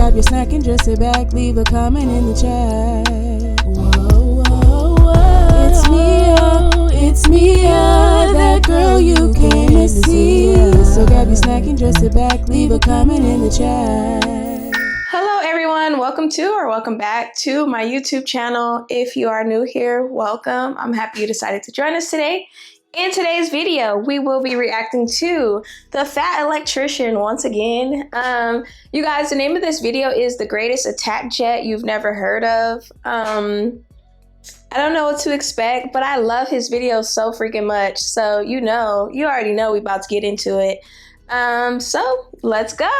grab your snack and just sit back, leave a comment in the chat. Whoa, whoa, whoa. It's Miaaaa, that girl you came to see. So grab your snack and just sit back, leave a comment in the chat. Hello everyone, welcome back to my YouTube channel. If you are new here, welcome. I'm happy you decided to join us today. In today's video, we will be reacting to the Fat Electrician once again. You guys, the name of this video is The Greatest Attack Jet You've Never Heard of. I don't know what to expect, but I love his videos so freaking much. So you already know we about to get into it. So let's go.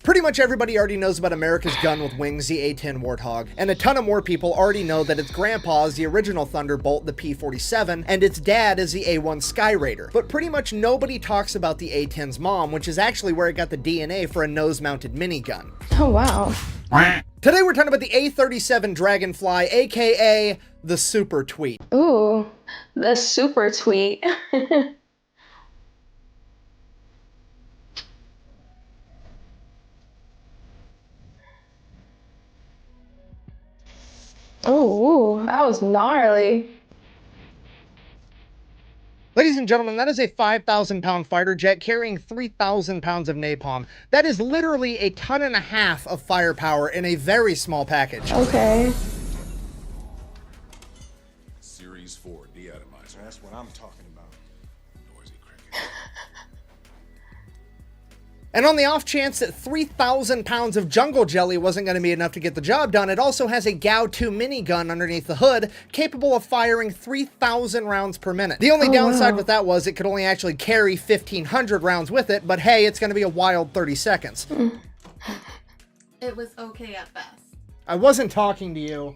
Pretty much everybody already knows about America's gun with wings, the A-10 Warthog, and a ton of more people already know that its grandpa is the original Thunderbolt, the P-47, and its dad is the A-1 Skyraider. But pretty much nobody talks about the A-10's mom, which is actually where it got the DNA for a nose-mounted minigun. Oh, wow. Today we're talking about the A-37 Dragonfly, aka the Super Tweet. Ooh, the Super Tweet. Oh, that was gnarly. Ladies and gentlemen, that is a 5,000-pound fighter jet carrying 3,000 pounds of napalm. That is literally a ton and a half of firepower in a very small package. Okay. Series 4 DoIttMiaaaa. That's what I'm talking about. Noisy cricket. And on the off chance that 3,000 pounds of jungle jelly wasn't going to be enough to get the job done, it also has a GAU-2 minigun underneath the hood, capable of firing 3,000 rounds per minute. The only downside with that was it could only actually carry 1,500 rounds with it, but hey, it's going to be a wild 30 seconds. It was okay at best. I wasn't talking to you.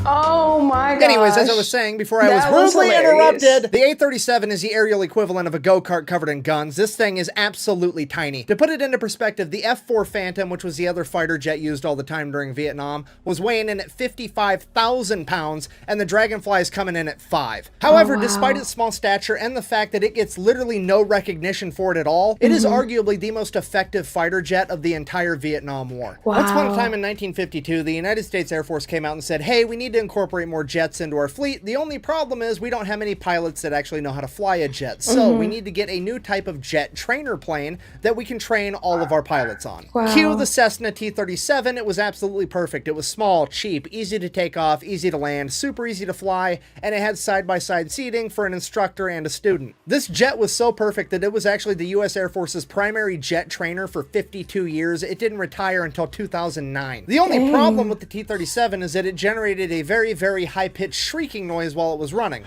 Oh my gosh. Anyways, as I was saying before I was rudely interrupted, the A-37 is the aerial equivalent of a go-kart covered in guns. This thing is absolutely tiny. To put it into perspective, the F-4 Phantom, which was the other fighter jet used all the time during Vietnam, was weighing in at 55,000 pounds, and the Dragonfly is coming in at 5. However, despite its small stature and the fact that it gets literally no recognition for it at all, it is arguably the most effective fighter jet of the entire Vietnam War. Once upon a time in 1952, the United States Air Force came out and said, hey, we need to incorporate more jets into our fleet. The only problem is we don't have many pilots that actually know how to fly a jet. So we need to get a new type of jet trainer plane that we can train all of our pilots on. Cue the Cessna T-37. It was absolutely perfect. It was small, cheap, easy to take off, easy to land, super easy to fly, and it had side-by-side seating for an instructor and a student. This jet was so perfect that it was actually the U.S. Air Force's primary jet trainer for 52 years. It didn't retire until 2009. The only problem with the T-37 is that it generated a very high-pitched shrieking noise while it was running.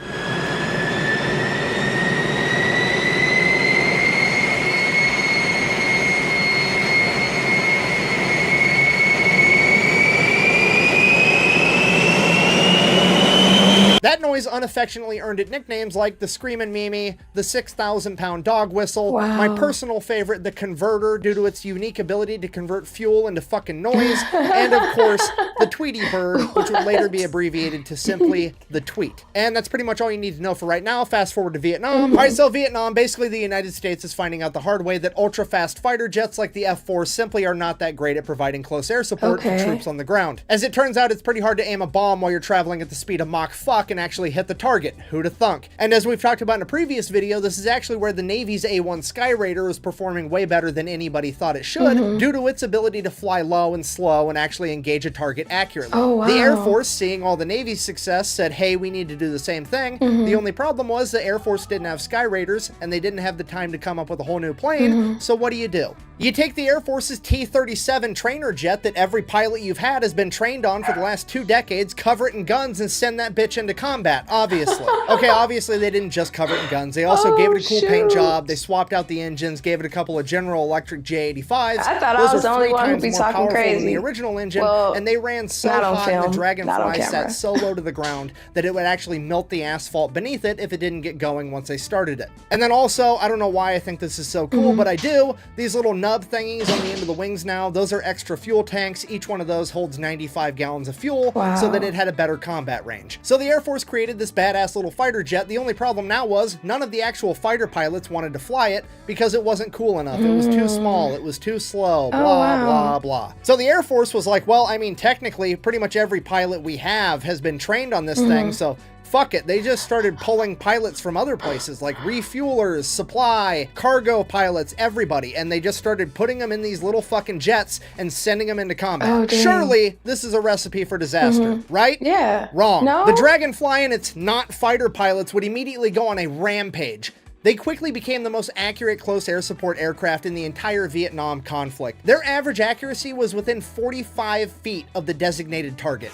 That noise unaffectionately earned it nicknames like the Screamin' Mimi, the 6,000-pound dog whistle, my personal favorite, the Converter, due to its unique ability to convert fuel into fucking noise, and of course, the Tweety Bird, which would later be abbreviated to simply the Tweet. And that's pretty much all you need to know for right now. Fast forward to Vietnam. Alright, so Vietnam, basically the United States is finding out the hard way that ultra-fast fighter jets like the F-4 simply are not that great at providing close air support to troops on the ground. As it turns out, it's pretty hard to aim a bomb while you're traveling at the speed of Mach fuck and actually hit the target. Who'da thunk? And as we've talked about in a previous video, this is actually where the Navy's A-1 Skyraider is performing way better than anybody thought it should, due to its ability to fly low and slow and actually engage a target accurately. The Air Force, seeing all the Navy's success, said, hey, we need to do the same thing. The only problem was the Air Force didn't have Skyraiders, and they didn't have the time to come up with a whole new plane, so what do? You take the Air Force's T-37 trainer jet that every pilot you've had has been trained on for the last 2 decades, cover it in guns, and send that bitch into combat, obviously. Okay, obviously they didn't just cover it in guns. They also gave it a cool paint job. They swapped out the engines, gave it a couple of General Electric J85s. I thought I was the only one who'd be talking crazy. Than the original engine, and they ran so hot and the Dragonfly sat so low to the ground that it would actually melt the asphalt beneath it if it didn't get going once they started it. And then also, I don't know why I think this is so cool, but I do, these little nub thingies on the end of the wings now, those are extra fuel tanks. Each one of those holds 95 gallons of fuel so that it had a better combat range. So the Air Force created this badass little fighter jet. The only problem now was none of the actual fighter pilots wanted to fly it because it wasn't cool enough. It was too small. It was too slow. Blah, blah, blah. So the Air Force was like, well, I mean, technically, pretty much every pilot we have has been trained on this thing, so fuck it. They just started pulling pilots from other places like refuelers, supply, cargo pilots, everybody, and they just started putting them in these little fucking jets and sending them into combat. Surely this is a recipe for disaster, right? Yeah. Wrong. No? The Dragonfly and its not fighter pilots would immediately go on a rampage. They quickly became the most accurate close air support aircraft in the entire Vietnam conflict. Their average accuracy was within 45 feet of the designated target.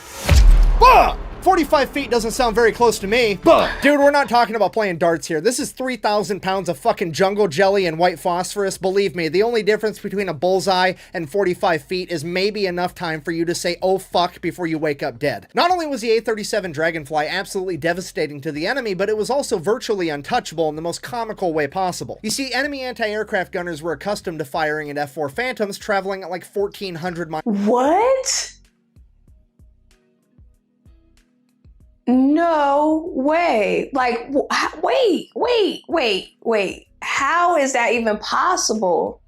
Bah! 45 feet doesn't sound very close to me. Bah! Dude, we're not talking about playing darts here. This is 3,000 pounds of fucking jungle jelly and white phosphorus. Believe me, the only difference between a bullseye and 45 feet is maybe enough time for you to say, oh fuck, before you wake up dead. Not only was the A-37 Dragonfly absolutely devastating to the enemy, but it was also virtually untouchable in the most comical way possible. You see, enemy anti-aircraft gunners were accustomed to firing at F-4 Phantoms traveling at like 1,400 miles. What? No way. Like, wait. How is that even possible?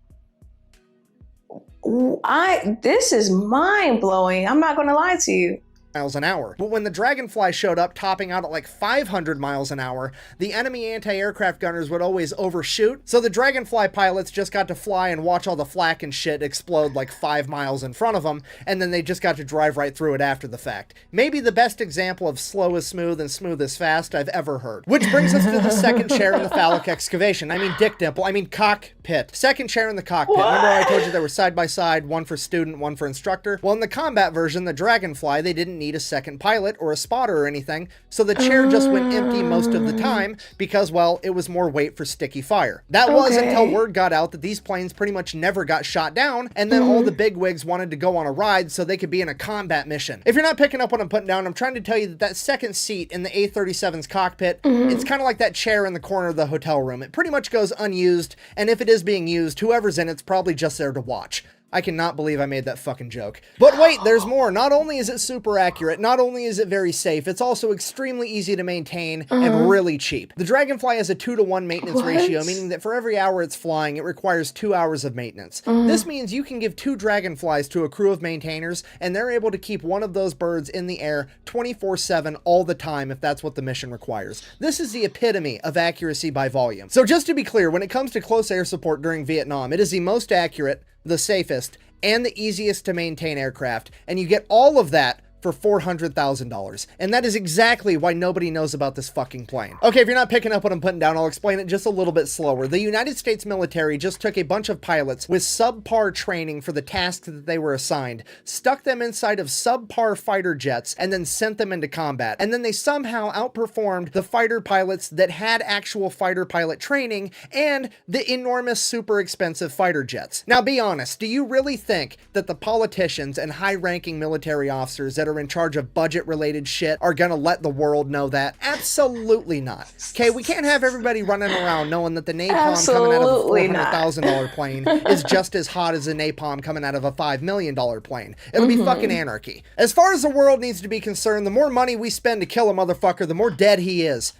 This is mind blowing. I'm not going to lie to you. Miles an hour. But when the Dragonfly showed up, topping out at like 500 miles an hour, the enemy anti-aircraft gunners would always overshoot. So the Dragonfly pilots just got to fly and watch all the flak and shit explode like 5 miles in front of them, and then they just got to drive right through it after the fact. Maybe the best example of slow is smooth and smooth is fast I've ever heard. Which brings us to the second chair in the phallic excavation. I mean dick dimple. I mean cockpit. Second chair in the cockpit. Remember I told you they were side by side, one for student, one for instructor? Well, in the combat version, the Dragonfly, they didn't need a second pilot or a spotter or anything, so the chair just went empty most of the time because, well, it was more weight for sticky fire. That was until word got out that these planes pretty much never got shot down, and then all the bigwigs wanted to go on a ride so they could be in a combat mission. If you're not picking up what I'm putting down, I'm trying to tell you that that second seat in the A-37's cockpit, it's kind of like that chair in the corner of the hotel room. It pretty much goes unused, and if it is being used, whoever's in it's probably just there to watch. I cannot believe I made that fucking joke. But wait, there's more. Not only is it super accurate, not only is it very safe, it's also extremely easy to maintain and really cheap. The Dragonfly has a 2-to-1 maintenance ratio, meaning that for every hour it's flying, it requires 2 hours of maintenance. This means you can give 2 Dragonflies to a crew of maintainers, and they're able to keep one of those birds in the air 24/7 all the time if that's what the mission requires. This is the epitome of accuracy by volume. So just to be clear, when it comes to close air support during Vietnam, it is the most accurate, the safest, and the easiest to maintain aircraft, and you get all of that for $400,000. And that is exactly why nobody knows about this fucking plane. Okay, if you're not picking up what I'm putting down, I'll explain it just a little bit slower. The United States military just took a bunch of pilots with subpar training for the tasks that they were assigned, stuck them inside of subpar fighter jets, and then sent them into combat. And then they somehow outperformed the fighter pilots that had actual fighter pilot training and the enormous, super expensive fighter jets. Now be honest, do you really think that the politicians and high-ranking military officers that are in charge of budget-related shit are gonna let the world know that? Absolutely not. Okay, we can't have everybody running around knowing that the napalm coming out of a $400,000 plane is just as hot as the napalm coming out of a $5 million plane. It'll be fucking anarchy. As far as the world needs to be concerned, the more money we spend to kill a motherfucker, the more dead he is.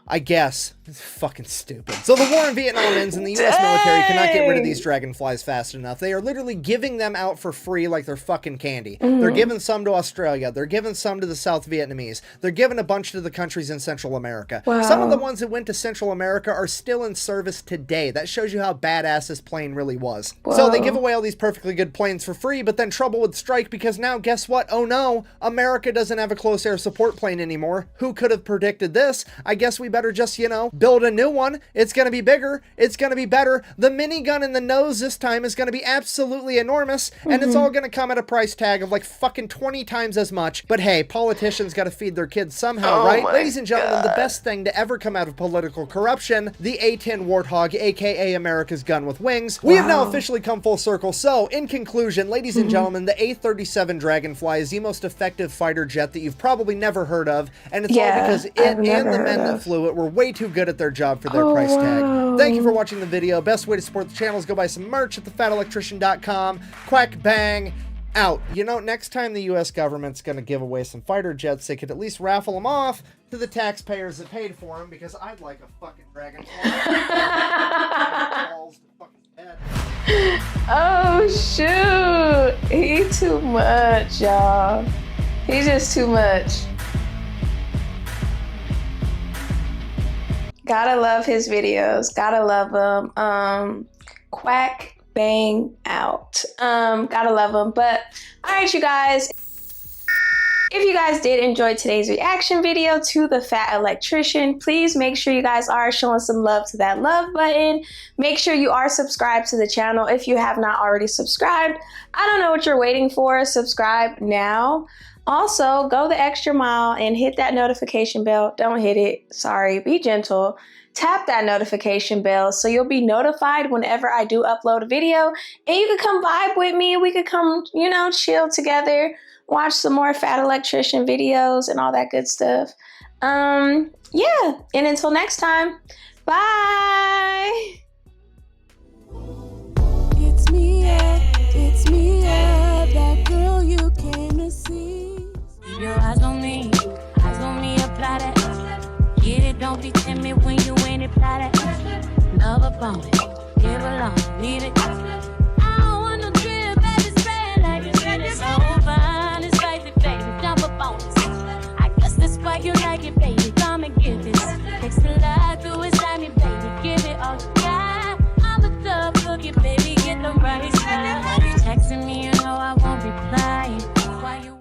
I guess. It's fucking stupid. So the war in Vietnam ends and the US military cannot get rid of these Dragonflies fast enough. They are literally giving them out for free like they're fucking candy. They're giving some to Australia. They're giving some to the South Vietnamese. They're giving a bunch to the countries in Central America. Some of the ones that went to Central America are still in service today. That shows you how badass this plane really was. So they give away all these perfectly good planes for free, but then trouble would strike because now guess what? Oh no, America doesn't have a close air support plane anymore. Who could have predicted this? I guess we better just, you know, build a new one. It's going to be bigger. It's going to be better. The minigun in the nose this time is going to be absolutely enormous, and it's all going to come at a price tag of like fucking 20 times as much. But hey, politicians got to feed their kids somehow, right? Ladies and gentlemen, the best thing to ever come out of political corruption, the A-10 Warthog, aka America's gun with wings. We have now officially come full circle. So, in conclusion, ladies and gentlemen, the A-37 Dragonfly is the most effective fighter jet that you've probably never heard of, and it's all because it and the men that flew but were way too good at their job for their price tag. Thank you for watching the video. Best way to support the channel is go buy some merch at thefatelectrician.com. Quack bang out. You know, next time the U.S. government's going to give away some fighter jets, they could at least raffle them off to the taxpayers that paid for them, because I'd like a fucking dragonfly. Oh shoot, he too much, y'all. He's just too much. Gotta love his videos. Gotta love them. Quack bang out. Gotta love them. But all right, you guys. If you guys did enjoy today's reaction video to the Fat Electrician, please make sure you guys are showing some love to that love button. Make sure you are subscribed to the channel if you have not already subscribed. I don't know what you're waiting for. Subscribe now. Also, go the extra mile and hit that notification bell. Don't hit it. Sorry. Be gentle. Tap that notification bell so you'll be notified whenever I do upload a video. And you could come vibe with me. We could come, you know, chill together. Watch some more Fat Electrician videos and all that good stuff. Yeah, and until next time, bye. It's Miaaaa, that girl you came to see. Keep your eyes on me, apply that. Get it, don't be timid when you in it, apply that. Love upon it.